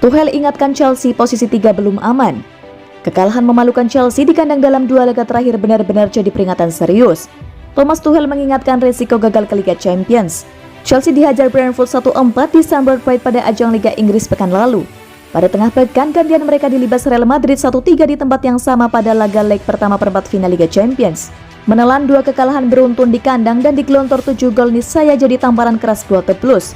Tuchel ingatkan Chelsea posisi 3 belum aman. Kekalahan memalukan Chelsea di kandang dalam 2 laga terakhir benar-benar jadi peringatan serius. Thomas Tuchel mengingatkan resiko gagal ke Liga Champions. Chelsea dihajar Brentford 1-4 di Stamford Bridge pada ajang Liga Inggris pekan lalu. Pada tengah pekan, gantian mereka dilibas Real Madrid 1-3 di tempat yang sama pada laga leg pertama perempat final Liga Champions. Menelan 2 kekalahan beruntun di kandang dan digelontor 7 gol niscaya jadi tamparan keras Golte Plus.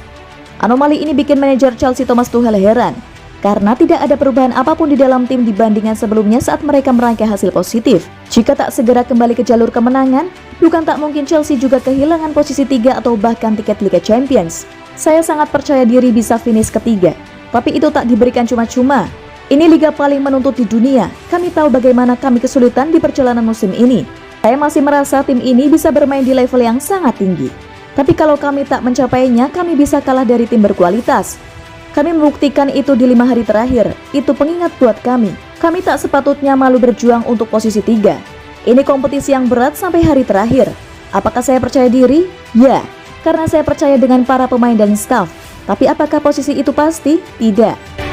Anomali ini bikin manajer Chelsea Thomas Tuchel heran, karena tidak ada perubahan apapun di dalam tim dibandingkan sebelumnya saat mereka merangkai hasil positif. Jika tak segera kembali ke jalur kemenangan, bukan tak mungkin Chelsea juga kehilangan posisi 3 atau bahkan tiket Liga Champions. Saya sangat percaya diri bisa finish ketiga, tapi itu tak diberikan cuma-cuma. Ini liga paling menuntut di dunia. Kami tahu bagaimana kami kesulitan di perjalanan musim ini. Saya masih merasa tim ini bisa bermain di level yang sangat tinggi. Tapi kalau kami tak mencapainya, kami bisa kalah dari tim berkualitas. Kami membuktikan itu di 5 hari terakhir. Itu pengingat buat kami. Kami tak sepatutnya malu berjuang untuk posisi 3. Ini kompetisi yang berat sampai hari terakhir. Apakah saya percaya diri? Ya, karena saya percaya dengan para pemain dan staf. Tapi apakah posisi itu pasti? Tidak.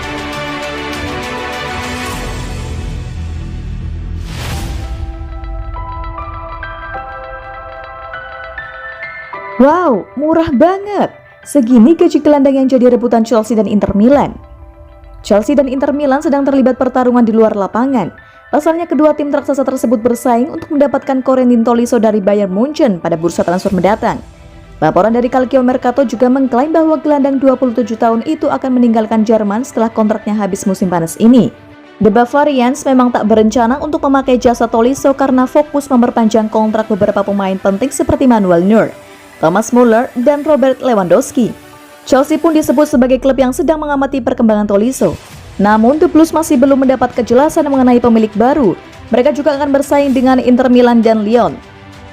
Wow, murah banget. Segini gaji gelandang yang jadi rebutan Chelsea dan Inter Milan. Chelsea dan Inter Milan sedang terlibat pertarungan di luar lapangan. Pasalnya kedua tim raksasa tersebut bersaing untuk mendapatkan Corentin Tolisso dari Bayern Munchen pada bursa transfer mendatang. Laporan dari Calcio Mercato juga mengklaim bahwa gelandang 27 tahun itu akan meninggalkan Jerman setelah kontraknya habis musim panas ini. The Bavarians memang tak berencana untuk memakai jasa Tolisso karena fokus memperpanjang kontrak beberapa pemain penting seperti Manuel Neuer, Thomas Muller, dan Robert Lewandowski. Chelsea pun disebut sebagai klub yang sedang mengamati perkembangan Tolisso. Namun The Blues masih belum mendapat kejelasan mengenai pemilik baru. Mereka juga akan bersaing dengan Inter Milan dan Lyon.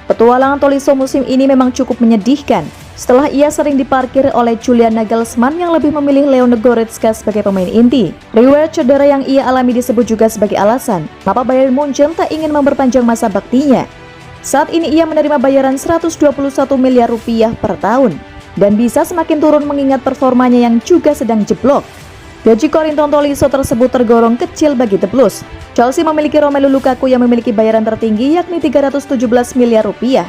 Petualangan Tolisso musim ini memang cukup menyedihkan setelah ia sering diparkir oleh Julian Nagelsmann yang lebih memilih Leon Goretzka sebagai pemain inti. Riwayat cedera yang ia alami disebut juga sebagai alasan mengapa Bayern Munchen tak ingin memperpanjang masa baktinya. Saat ini ia menerima bayaran 121 miliar rupiah per tahun dan bisa semakin turun mengingat performanya yang juga sedang jeblok. Gaji Corentin Tolisso tersebut tergolong kecil bagi The Blues. Chelsea memiliki Romelu Lukaku yang memiliki bayaran tertinggi yakni 317 miliar rupiah.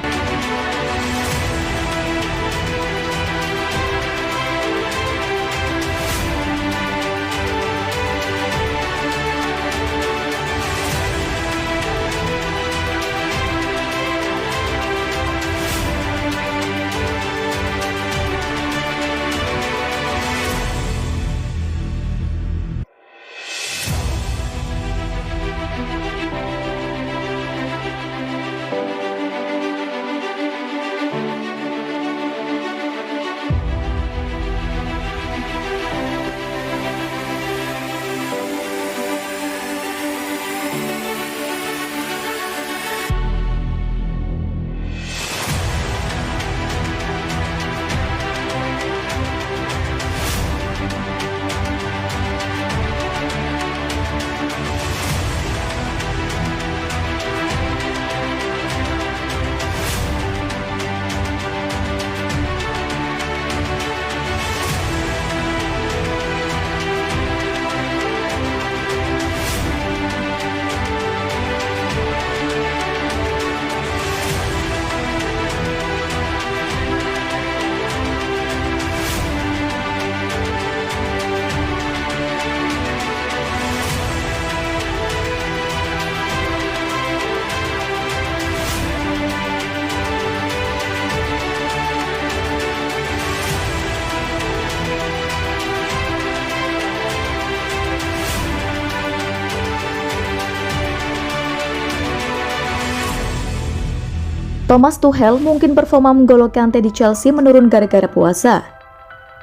Thomas Tuchel mungkin performa N'Golo Kante di Chelsea menurun gara-gara puasa.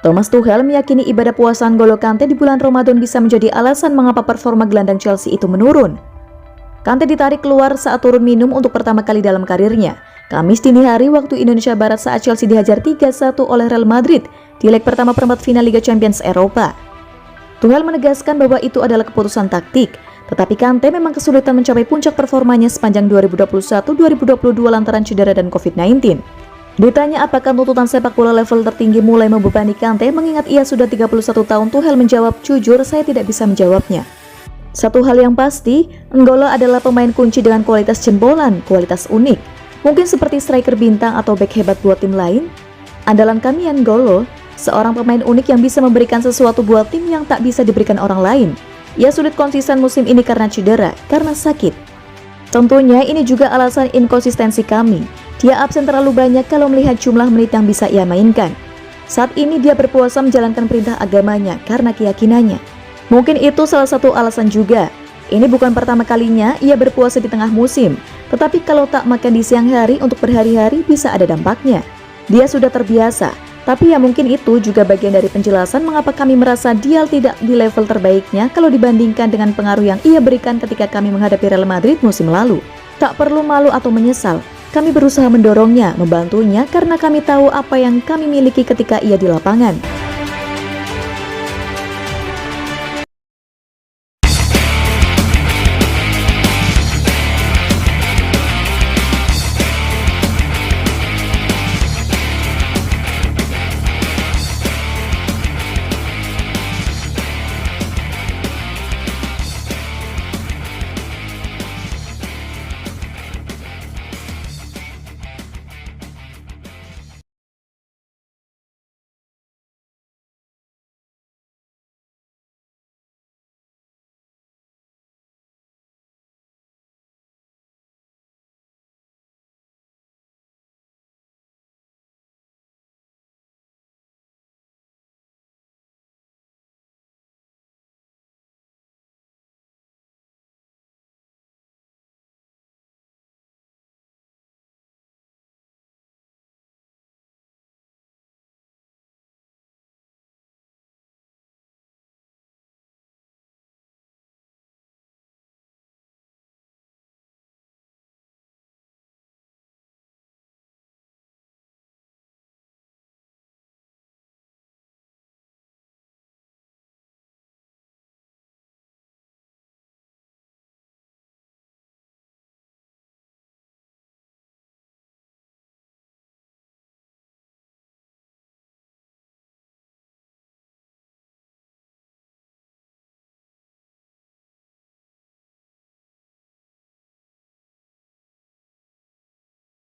Thomas Tuchel meyakini ibadah puasa N'Golo Kante di bulan Ramadan bisa menjadi alasan mengapa performa gelandang Chelsea itu menurun. Kante ditarik keluar saat turun minum untuk pertama kali dalam karirnya, Kamis dini hari waktu Indonesia Barat saat Chelsea dihajar 3-1 oleh Real Madrid di leg pertama perempat final Liga Champions Eropa. Tuchel menegaskan bahwa itu adalah keputusan taktik, tetapi Kante memang kesulitan mencapai puncak performanya sepanjang 2021-2022 lantaran cedera dan COVID-19. Ditanya apakah tuntutan sepak bola level tertinggi mulai membebani Kante mengingat ia sudah 31 tahun, Tuchel menjawab, "Jujur, saya tidak bisa menjawabnya. Satu hal yang pasti, N'Golo adalah pemain kunci dengan kualitas jempolan, kualitas unik. Mungkin seperti striker bintang atau bek hebat buat tim lain. Andalan kami N'Golo, seorang pemain unik yang bisa memberikan sesuatu buat tim yang tak bisa diberikan orang lain. Ia sulit konsisten musim ini karena cedera, karena sakit. Tentunya ini juga alasan inkonsistensi kami. Dia absen terlalu banyak kalau melihat jumlah menit yang bisa ia mainkan. Saat ini dia berpuasa menjalankan perintah agamanya karena keyakinannya. Mungkin itu salah satu alasan juga. Ini bukan pertama kalinya ia berpuasa di tengah musim, tetapi kalau tak makan di siang hari untuk berhari-hari bisa ada dampaknya. Dia sudah terbiasa, tapi ya mungkin itu juga bagian dari penjelasan mengapa kami merasa dia tidak di level terbaiknya kalau dibandingkan dengan pengaruh yang ia berikan ketika kami menghadapi Real Madrid musim lalu. Tak perlu malu atau menyesal, kami berusaha mendorongnya, membantunya karena kami tahu apa yang kami miliki ketika ia di lapangan.